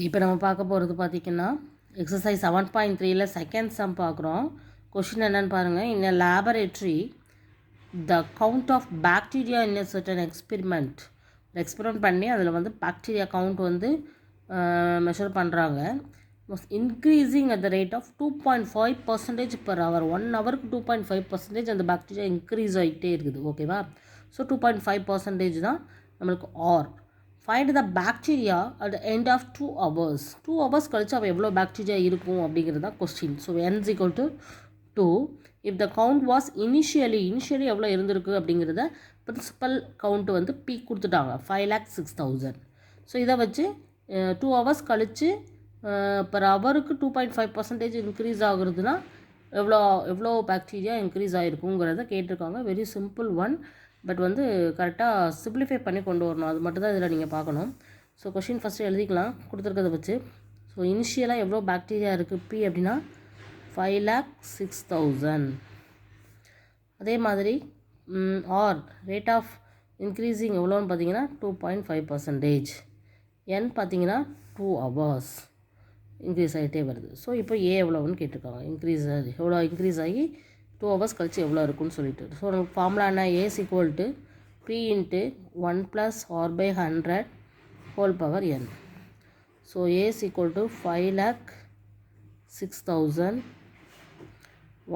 இப்போ நம்ம பார்க்க போகிறது பார்த்திங்கன்னா எக்ஸசைஸ் 7.3ல செகண்ட் சம் பார்க்குறோம். கொஷின் என்னென்னு பாருங்கள். In a laboratory the count of bacteria in a certain experiment பண்ணி அதில் வந்து பாக்டீரியா கவுண்ட் வந்து மெஷர் பண்ணுறாங்க. Increasing at the rate of 2.5% per hour. 1 ஹவருக்கு 2.5% அந்த பாக்டீரியா இன்க்ரீஸ் ஆகிட்டே இருக்குது. ஓகேவா? ஸோ 2.5% தான் நம்மளுக்கு ஆர். Find the bacteria at the end of 2 hours. 2 hours கழிச்சு அவள் எவ்வளோ பாக்டீரியா இருக்கும் அப்படிங்கிறது தான் question. So n is equal to 2. If the count was initially எவ்வளோ இருந்திருக்கு அப்படிங்கிறத ப்ரின்சிபல் கவுண்ட் வந்து பி கொடுத்துட்டாங்க 5,06,000. ஸோ இதை வச்சு 2 hours கழித்து பர் ஹவருக்கு 2.5% இன்க்ரீஸ் ஆகுறதுனா எவ்வளோ பாக்டீரியா இன்க்ரீஸ் ஆகிருக்குங்கிறத கேட்டிருக்காங்க. Very simple one. பட் வந்து கரெக்டாக சிம்பிளிஃபை பண்ணி கொண்டு வரணும். அது மட்டும் தான் இதில் நீங்கள் பார்க்கணும். ஸோ கொஷின் ஃபஸ்ட்டு எழுதிக்கலாம் கொடுத்துருக்கத வச்சு. ஸோ இனிஷியலாக எவ்வளோ பாக்டீரியா இருக்குது பி அப்படின்னா 5,06,000. அதே மாதிரி ஆர் ரேட் ஆஃப் இன்க்ரீஸிங் எவ்வளோன்னு பார்த்தீங்கன்னா 2.5%. என் பார்த்தீங்கன்னா 2 hours இன்க்ரீஸ் ஆகிட்டே வருது. ஸோ இப்போ ஏ எவ்வளோன்னு கேட்டிருக்காங்க. எவ்வளோ இன்க்ரீஸ் ஆகி 2 hours கழிச்சு எவ்வளோ இருக்குன்னு சொல்லிட்டு. ஸோ நமக்கு ஃபார்முலா என்ன? A is equal to P into 1 + r/100 whole power n. So A is equal to 5,06,000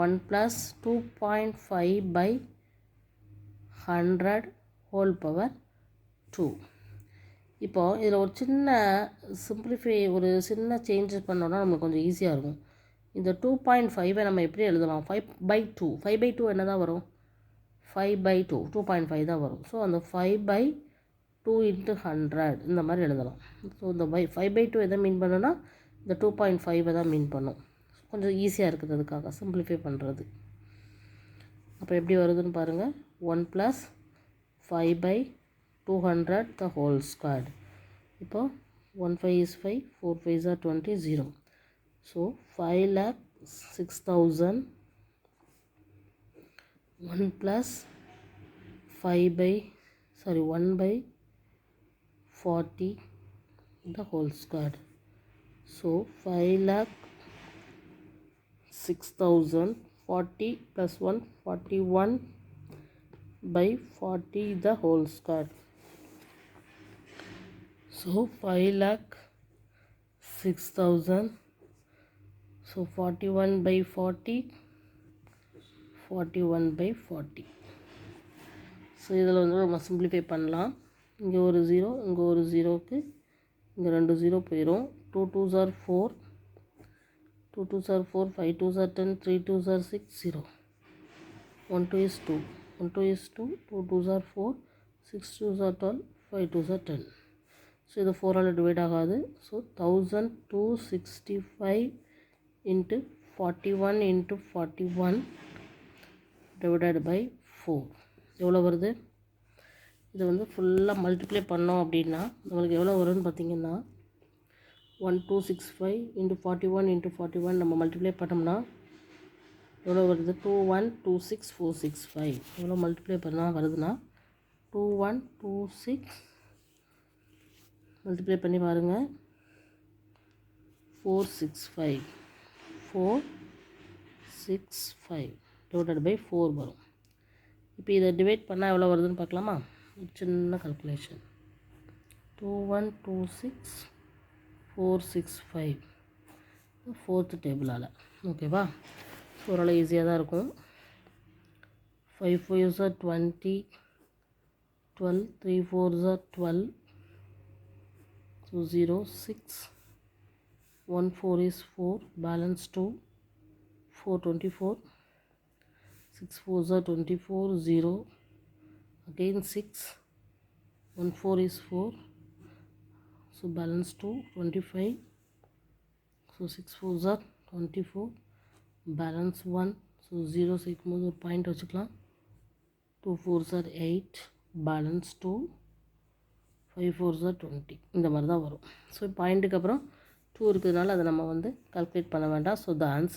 1 + 2.5/100 whole power 2. இப்போது இதில் ஒரு சின்ன ஒரு சின்ன சேஞ்சஸ் பண்ணோன்னா நம்மளுக்கு கொஞ்சம் ஈஸியாக இருக்கும். இந்த 2.5 நம்ம எப்படி எழுதலாம்? 5/2. 5/2 என்ன தான் வரும்? 5/2 2.5 தான் வரும். ஸோ அந்த 5/2 × 100 இந்த மாதிரி எழுதலாம். ஸோ இந்த 5/2 எதை மீன் பண்ணுன்னா இந்த 2.5 தான் மீன் பண்ணும். கொஞ்சம் ஈஸியாக இருக்குது அதுக்காக சிம்பிளிஃபை பண்ணுறது. அப்போ எப்படி வருதுன்னு பாருங்கள். 1 + 5/200 the whole squared. இப்போ 1 5 is 5, 4 5s are 20, 0. So 5,06,000 1 + 1/40 the whole squared. So 5,06,000 40 + 1 41/40 the whole squared. So 5,06,000. So 41/40 41/40. So இதில் வந்து நம்ம சிம்பிளிஃபை பண்ணலாம். இங்கே ஒரு 0 இங்கே ஒரு 0க்கு இங்கே 2 0 போயிடும். 2 2s are 4 2 2s are 4 5 2s are 10 3 2s are 6 0 1 2 is 2 1 2 is 2 2 2s are 4 6 2s are 12 5 2s are 10. So இது 4ஆல் டிவைட் ஆகாது. ஸோ 1,265 × 41 × 41 டிவைடட் பை 4 எவ்வளோ வருது? இது வந்து ஃபுல்லாக மல்டிப்ளை பண்ணோம் அப்படின்னா நம்மளுக்கு எவ்வளோ வரும்னு பார்த்தீங்கன்னா 1,265 × 41 × 41 நம்ம மல்டிப்ளை பண்ணோம்னா எவ்வளோ வருது? 2126,465. எவ்வளோ மல்டிப்ளை பண்ணால் வருதுன்னா 2126 மல்டிப்ளை பண்ணி பாருங்கள். 465 டிவைடட் பை 4 வரும். இப்போ இதை டிவைட் பண்ணால் எவ்வளோ வருதுன்னு பார்க்கலாமா? சின்ன கல்குலேஷன். 2126,465 4th டேபிளால். ஓகேவா? ஸோ ஓரளவு ஈஸியாக தான் இருக்கும். 5 5s are 20 12 3 4s are 12. So 0 6 1 4 is 4 balance 2 4 24 6 4s are 24 0 again 6 1 4 is 4 so balance 2 25 so 6 4s are 24 balance 1 so 0 சேர்க்கும்போது ஒரு பாயிண்ட் வச்சுக்கலாம். 2 4s are 8 balance 2 5 4s are 20 இந்த மாதிரி தான் வரும். ஸோ பாயிண்ட்டுக்கு அப்புறம் 2 இருக்கிறதுனால அதை நம்ம வந்து கால்குலேட் பண்ண வேண்டாம். So the answer